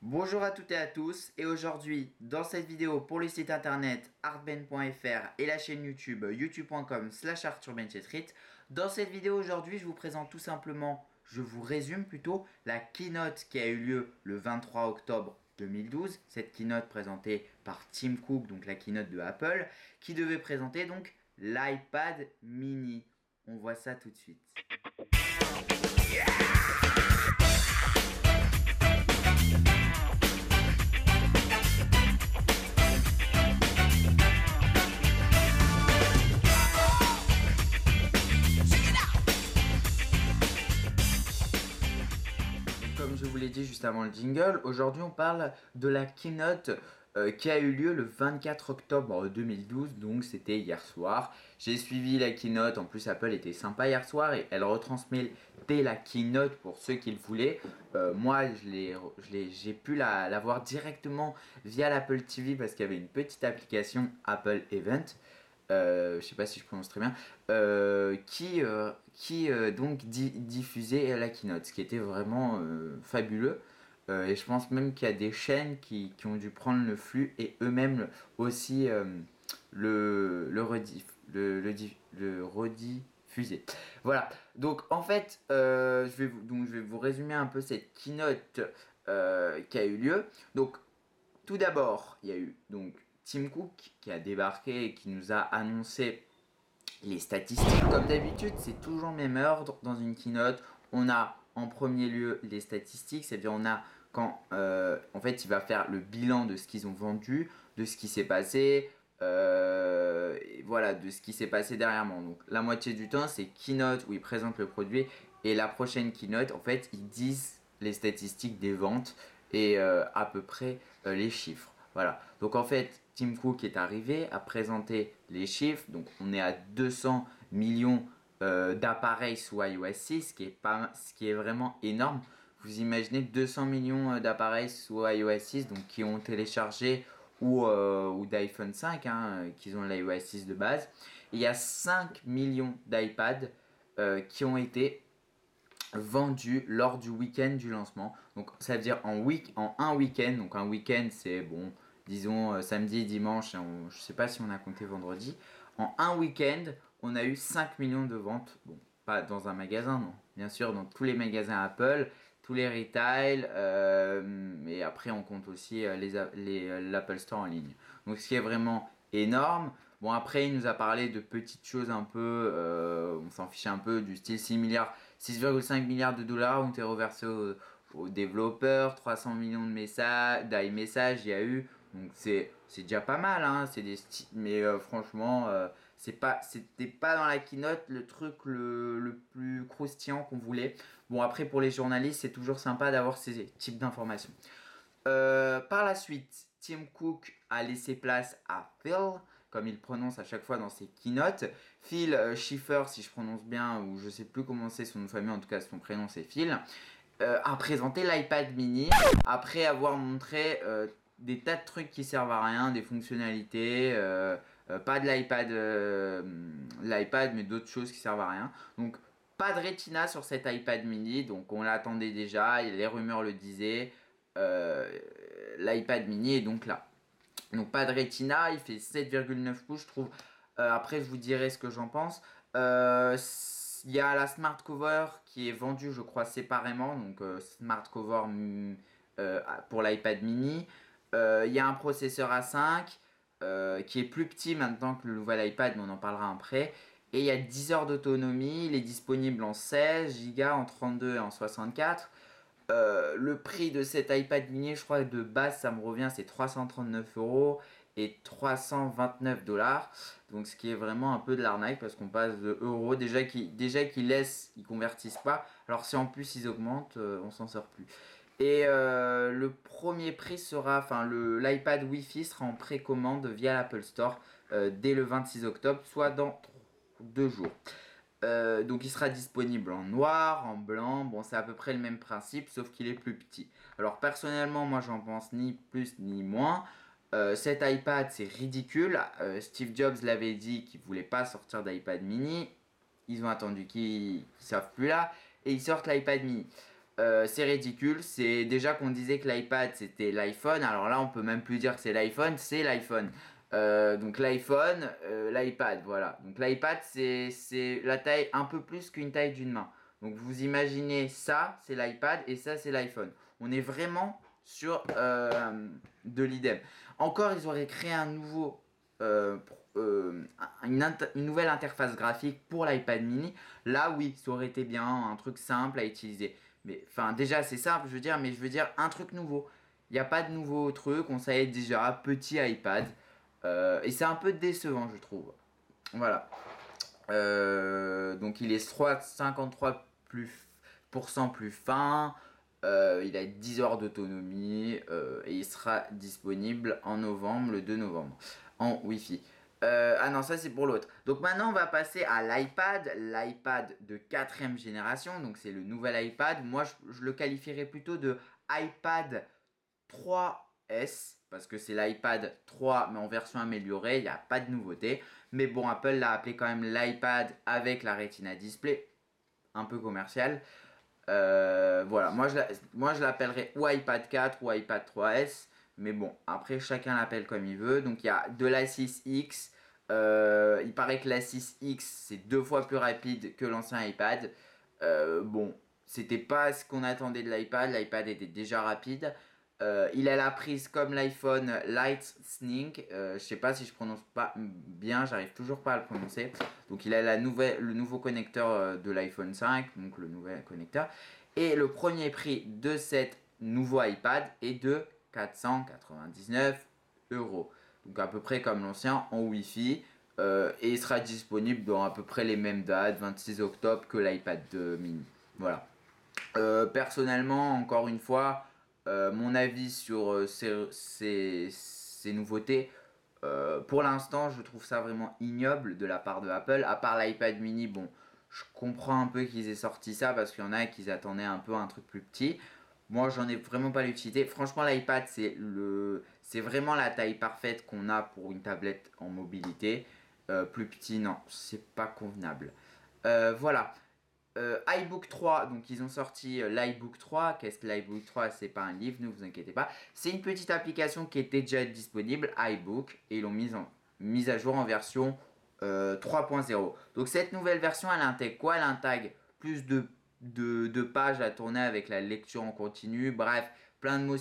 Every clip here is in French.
Bonjour à toutes et à tous, et aujourd'hui, dans cette vidéo pour le site internet artben.fr et la chaîne YouTube youtube.com/arthurbenchettrit, dans cette vidéo aujourd'hui, je vous présente tout simplement, je vous résume plutôt, la keynote qui a eu lieu le 23 octobre 2012, cette keynote présentée par Tim Cook, donc la keynote de Apple, qui devait présenter donc l'iPad mini. On voit ça tout de suite. Comme je vous l'ai dit juste avant le jingle, aujourd'hui on parle de la keynote qui a eu lieu le 24 octobre 2012, donc c'était hier soir. J'ai suivi la keynote, en plus Apple était sympa hier soir et elle retransmettait la keynote pour ceux qui le voulaient. Moi j'ai pu la voir directement via l'Apple TV parce qu'il y avait une petite application Apple Event. Je sais pas si je prononce très bien, qui donc diffusait la keynote, ce qui était vraiment fabuleux. Et je pense même qu'il y a des chaînes qui ont dû prendre le flux et eux-mêmes aussi le rediffuser. Voilà, donc en fait, je vais vous résumer un peu cette keynote qui a eu lieu. Donc tout d'abord, il y a eu donc Tim Cook qui a débarqué et qui nous a annoncé les statistiques. Comme d'habitude, c'est toujours le même ordre dans une keynote. On a en premier lieu les statistiques, c'est-à-dire on a quand en fait il va faire le bilan de ce qu'ils ont vendu, de ce qui s'est passé, et voilà, de ce qui s'est passé dernièrement. Donc la moitié du temps c'est keynote où ils présentent le produit et la prochaine keynote en fait ils disent les statistiques des ventes et à peu près les chiffres. Voilà. Donc en fait, Tim Cook est arrivé à présenter les chiffres. Donc on est à 200 millions d'appareils sous iOS 6, ce qui est vraiment énorme. Vous imaginez 200 millions d'appareils sous iOS 6 donc, qui ont téléchargé ou d'iPhone 5, qui ont l'iOS 6 de base. Et il y a 5 millions d'iPads qui ont été vendu lors du week-end du lancement. Donc ça veut dire en un week-end. Donc un week-end c'est bon, disons samedi, dimanche, je sais pas si on a compté vendredi. En un week-end, on a eu 5 millions de ventes. Bon, pas dans un magasin, non. Bien sûr, dans tous les magasins Apple, tous les retail, et après on compte aussi l'Apple Store en ligne. Donc ce qui est vraiment énorme. Bon après il nous a parlé de petites choses un peu, on s'en fichait un peu du style 6,5 milliards de dollars ont été reversés aux développeurs, 300 millions de d'iMessages il y a eu, donc c'est déjà pas mal, hein, mais franchement, c'était pas dans la keynote le truc le plus croustillant qu'on voulait. Bon, après, pour les journalistes, c'est toujours sympa d'avoir ces types d'informations. Par la suite, Tim Cook a laissé place à Phil, comme il prononce à chaque fois dans ses keynotes. Phil Schiffer, si je prononce bien, ou je sais plus comment c'est son nom de famille, en tout cas son prénom c'est Phil, a présenté l'iPad mini après avoir montré des tas de trucs qui servent à rien, des fonctionnalités, pas de l'iPad, mais d'autres choses qui servent à rien. Donc pas de Retina sur cet iPad mini, donc on l'attendait déjà, les rumeurs le disaient. L'iPad mini est donc là. Donc pas de Retina, il fait 7,9 pouces, je trouve. Après, je vous dirai ce que j'en pense. Il y a la Smart Cover qui est vendue, je crois, séparément. Donc Smart Cover pour l'iPad mini. Il y a un processeur A5 qui est plus petit maintenant que le nouvel iPad, mais on en parlera après. Et il y a 10 heures d'autonomie. Il est disponible en 16 Go, en 32 et en 64. Le prix de cet iPad mini, je crois que de base, ça me revient, c'est 339 euros et 329 dollars. Donc, ce qui est vraiment un peu de l'arnaque parce qu'on passe de euros. Déjà qu'ils laissent, ils convertissent pas. Alors, si en plus ils augmentent, on s'en sort plus. Et le premier prix sera, enfin, l'iPad Wi-Fi sera en précommande via l'Apple Store dès le 26 octobre, soit dans 2 jours. Donc il sera disponible en noir, en blanc, bon c'est à peu près le même principe sauf qu'il est plus petit. Alors personnellement moi j'en pense ni plus ni moins. Cet iPad c'est ridicule. Steve Jobs l'avait dit qu'il voulait pas sortir d'iPad mini. Ils ont attendu qu'ils savent plus là et ils sortent l'iPad mini. C'est ridicule. C'est déjà qu'on disait que l'iPad c'était l'iPhone. Alors là, on peut même plus dire que c'est l'iPhone, c'est l'iPhone. Donc l'iPhone, l'iPad, voilà. Donc l'iPad, c'est la taille un peu plus qu'une taille d'une main. Donc vous imaginez ça, c'est l'iPad et ça, c'est l'iPhone. On est vraiment sur de l'idem. Encore, ils auraient créé un nouveau, une nouvelle interface graphique pour l'iPad mini. Là, oui, ça aurait été bien, un truc simple à utiliser. Mais enfin, déjà, c'est simple, je veux dire, mais je veux dire un truc nouveau. Il n'y a pas de nouveau truc, on savait déjà, petit iPad. Et c'est un peu décevant, je trouve. Voilà. Donc il est 53 plus fin. Il a 10 heures d'autonomie et il sera disponible en novembre, le 2 novembre, en Wi-Fi. Ah non, ça c'est pour l'autre. Donc maintenant on va passer à l'iPad de 4ème génération. Donc c'est le nouvel iPad. Moi je le qualifierais plutôt de iPad 3S parce que c'est l'iPad 3 mais en version améliorée, il n'y a pas de nouveauté. Mais bon, Apple l'a appelé quand même l'iPad avec la Retina Display, un peu commercial. Voilà, moi je l'appellerais ou iPad 4 ou iPad 3S. Mais bon, après chacun l'appelle comme il veut. Donc il y a de la 6X. Il paraît que la 6X c'est 2 fois plus rapide que l'ancien iPad. Bon, c'était pas ce qu'on attendait de l'iPad. L'iPad était déjà rapide. Il a la prise comme l'iPhone Lightning. Je sais pas si je prononce pas bien, j'arrive toujours pas à le prononcer. Donc il a le nouveau connecteur de l'iPhone 5, donc le nouvel connecteur. Et le premier prix de cet nouveau iPad est de 499 euros. Donc à peu près comme l'ancien en Wi-Fi. Et il sera disponible dans à peu près les mêmes dates, 26 octobre, que l'iPad mini. Voilà. Personnellement, encore une fois, mon avis sur ces nouveautés, pour l'instant, je trouve ça vraiment ignoble de la part de Apple. À part l'iPad mini, bon, je comprends un peu qu'ils aient sorti ça parce qu'il y en a qui attendaient un peu un truc plus petit. Moi, j'en ai vraiment pas l'utilité. Franchement, l'iPad, c'est vraiment la taille parfaite qu'on a pour une tablette en mobilité. Plus petit, non, c'est pas convenable. Voilà iBook 3, donc ils ont sorti l'iBook 3. Qu'est-ce que l'iBook 3? C'est pas un livre, ne vous inquiétez pas. C'est une petite application qui était déjà disponible, iBook, et ils l'ont mise à jour en version 3.0. Donc cette nouvelle version, elle intègre quoi? Elle intègre plus de pages à tourner avec la lecture en continu. Bref, plein de mots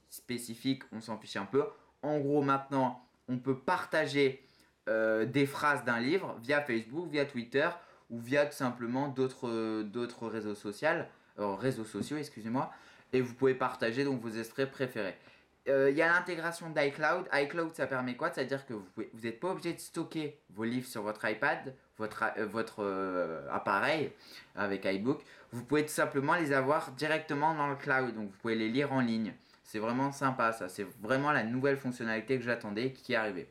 spécifiques, on s'en fiche un peu. En gros, maintenant, on peut partager des phrases d'un livre via Facebook, via Twitter ou via tout simplement d'autres réseaux sociaux, excusez-moi, et vous pouvez partager donc vos extraits préférés. Il y a l'intégration d'iCloud. iCloud, ça permet quoi? C'est-à-dire que vous n'êtes pas obligé de stocker vos livres sur votre iPad, votre appareil avec iBook. Vous pouvez tout simplement les avoir directement dans le cloud, donc vous pouvez les lire en ligne. C'est vraiment sympa ça, c'est vraiment la nouvelle fonctionnalité que j'attendais qui est arrivée.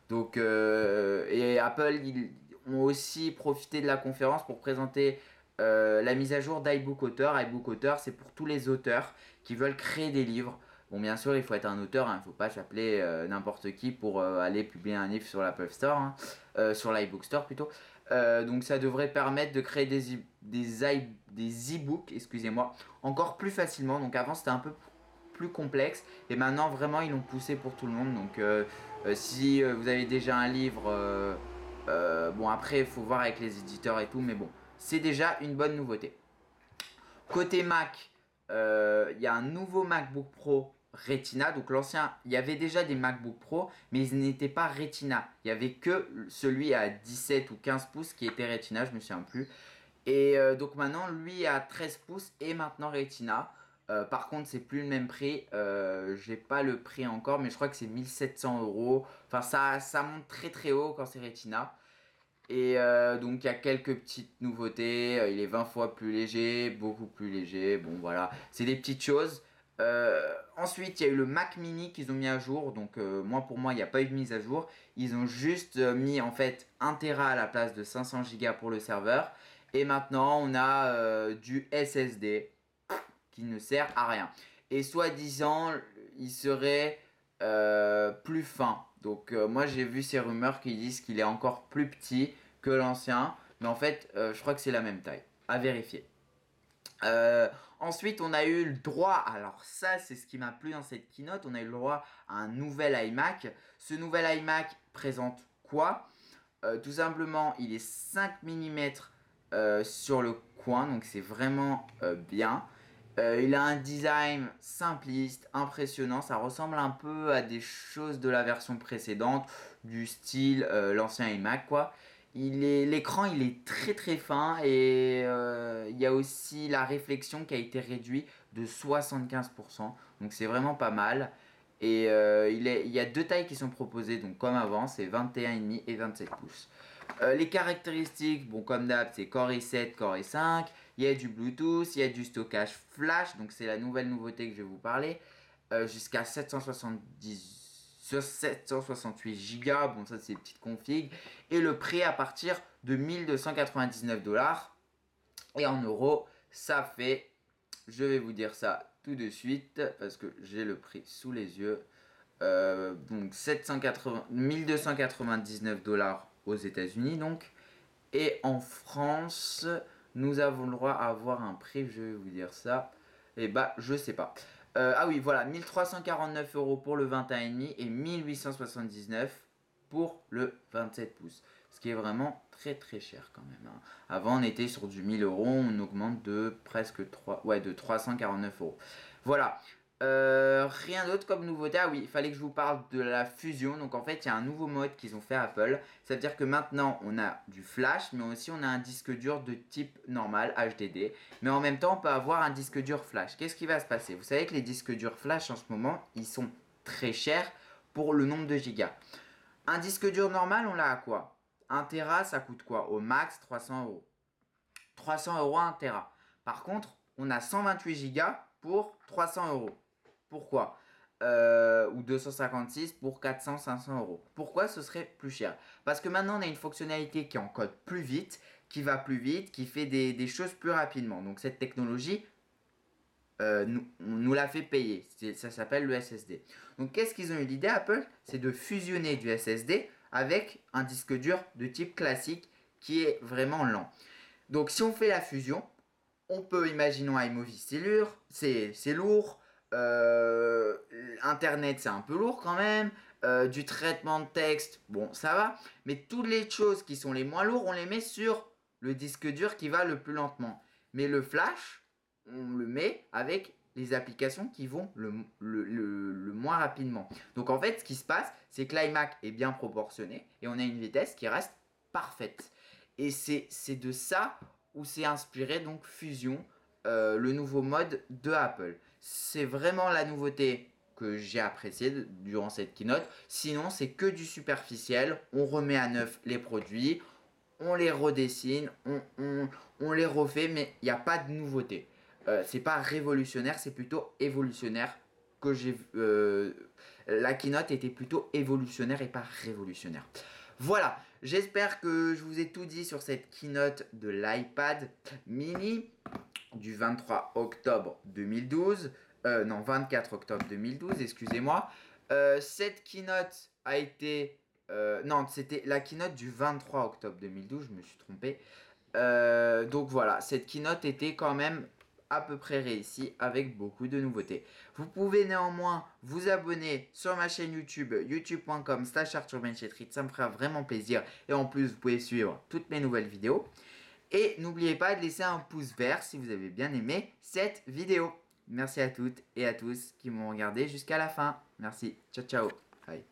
Donc, et Apple, ils ont aussi profité de la conférence pour présenter la mise à jour d'iBook Author. iBook Author, c'est pour tous les auteurs qui veulent créer des livres. Bon, bien sûr, il faut être un auteur, il ne faut pas s'appeler n'importe qui pour aller publier un livre sur l'Apple Store, sur l'iBook Store plutôt. Donc ça devrait permettre de créer des e-books, excusez-moi, encore plus facilement. Donc avant c'était un peu plus complexe et maintenant vraiment ils l'ont poussé pour tout le monde. Donc si vous avez déjà un livre, bon après il faut voir avec les éditeurs et tout, mais bon, c'est déjà une bonne nouveauté. Côté Mac, il y a un nouveau MacBook Pro Retina. Donc l'ancien, il y avait déjà des MacBook Pro, mais ils n'étaient pas Retina. Il n'y avait que celui à 17 ou 15 pouces qui était Retina, je me souviens plus. Et donc maintenant, lui à 13 pouces et maintenant Retina. Par contre, c'est plus le même prix. J'ai pas le prix encore, mais je crois que c'est 1700 euros. Enfin, ça monte très très haut quand c'est Retina. Et donc, il y a quelques petites nouveautés. Il est 20 fois plus léger, beaucoup plus léger. Bon, voilà, c'est des petites choses. Ensuite, il y a eu le Mac Mini qu'ils ont mis à jour. Donc, pour moi, il n'y a pas eu de mise à jour. Ils ont juste mis en fait 1 Tera à la place de 500 Go pour le serveur. Et maintenant, on a du SSD qui ne sert à rien. Et soi-disant, il serait plus fin. Donc moi j'ai vu ces rumeurs qui disent qu'il est encore plus petit que l'ancien. Mais en fait, je crois que c'est la même taille. À vérifier. Ensuite, on a eu le droit, alors ça c'est ce qui m'a plu dans cette keynote, on a eu le droit à un nouvel iMac. Ce nouvel iMac présente quoi? Tout simplement, il est 5 mm sur le coin, donc c'est vraiment bien. Il a un design simpliste, impressionnant, ça ressemble un peu à des choses de la version précédente, du style l'ancien iMac quoi. L'écran il est très très fin et il y a aussi la réflexion qui a été réduite de 75%, donc c'est vraiment pas mal. Et il y a deux tailles qui sont proposées, donc comme avant, c'est 21,5 et 27 pouces. Les caractéristiques, bon comme d'hab, c'est Core i7, Core i5. Il y a du Bluetooth, il y a du stockage flash, donc c'est la nouvelle nouveauté que je vais vous parler. Jusqu'à 768 Go, bon ça c'est des petites configs. Et le prix à partir de 1299 $. Et en euros, ça fait, je vais vous dire ça tout de suite, parce que j'ai le prix sous les yeux. Donc 1299 $ aux États-Unis donc. Et en France, nous avons le droit à avoir un prix, je vais vous dire ça. Et bah, je sais pas. Ah oui, voilà, 1349 € pour le 21,5 et 1879 pour le 27 pouces. Ce qui est vraiment très très cher quand même. Hein. Avant, on était sur du 1000 €, on augmente de presque 3, ouais, de 349 €. Voilà. Rien d'autre comme nouveauté. Ah oui, il fallait que je vous parle de la fusion. Donc en fait, il y a un nouveau mode qu'ils ont fait Apple. Ça veut dire que maintenant, on a du flash, mais aussi on a un disque dur de type normal, HDD. Mais en même temps, on peut avoir un disque dur flash. Qu'est-ce qui va se passer? Vous savez que les disques durs flash en ce moment, ils sont très chers pour le nombre de gigas. Un disque dur normal, on l'a à quoi? 1 Tera, ça coûte quoi? Au max 300 €. 300 € 1 Tera. Par contre, on a 128 Go pour 300 €. Pourquoi? Ou 256 pour 400-500 €. Pourquoi ce serait plus cher? Parce que maintenant on a une fonctionnalité qui encode plus vite, qui va plus vite, qui fait des choses plus rapidement. Donc cette technologie, nous l'a fait payer. Ça s'appelle le SSD. Donc qu'est-ce qu'ils ont eu l'idée Apple? C'est de fusionner du SSD avec un disque dur de type classique qui est vraiment lent. Donc si on fait la fusion, on peut, imaginons iMovie, c'est lourd. Internet, c'est un peu lourd quand même. Du traitement de texte, bon, ça va. Mais toutes les choses qui sont les moins lourdes, on les met sur le disque dur qui va le plus lentement. Mais le flash, on le met avec les applications qui vont le moins rapidement. Donc en fait, ce qui se passe, c'est que l'iMac est bien proportionné et on a une vitesse qui reste parfaite. Et c'est de ça où s'est inspiré donc Fusion, le nouveau mode de Apple. C'est vraiment la nouveauté que j'ai appréciée durant cette keynote. Sinon, c'est que du superficiel. On remet à neuf les produits, on les redessine, on les refait, mais il n'y a pas de nouveauté. C'est pas révolutionnaire, c'est plutôt évolutionnaire. La keynote était plutôt évolutionnaire et pas révolutionnaire. Voilà, j'espère que je vous ai tout dit sur cette keynote de l'iPad mini du 23 octobre 2012. Non, 24 octobre 2012, excusez-moi. Cette keynote a été... non, c'était la keynote du 23 octobre 2012, je me suis trompé. Donc voilà, cette keynote était quand même à peu près réussie avec beaucoup de nouveautés. Vous pouvez néanmoins vous abonner sur ma chaîne YouTube, youtube.com/ArthurBenchetrit, ça me fera vraiment plaisir. Et en plus, vous pouvez suivre toutes mes nouvelles vidéos. Et n'oubliez pas de laisser un pouce vert si vous avez bien aimé cette vidéo. Merci à toutes et à tous qui m'ont regardé jusqu'à la fin. Merci, ciao ciao, bye.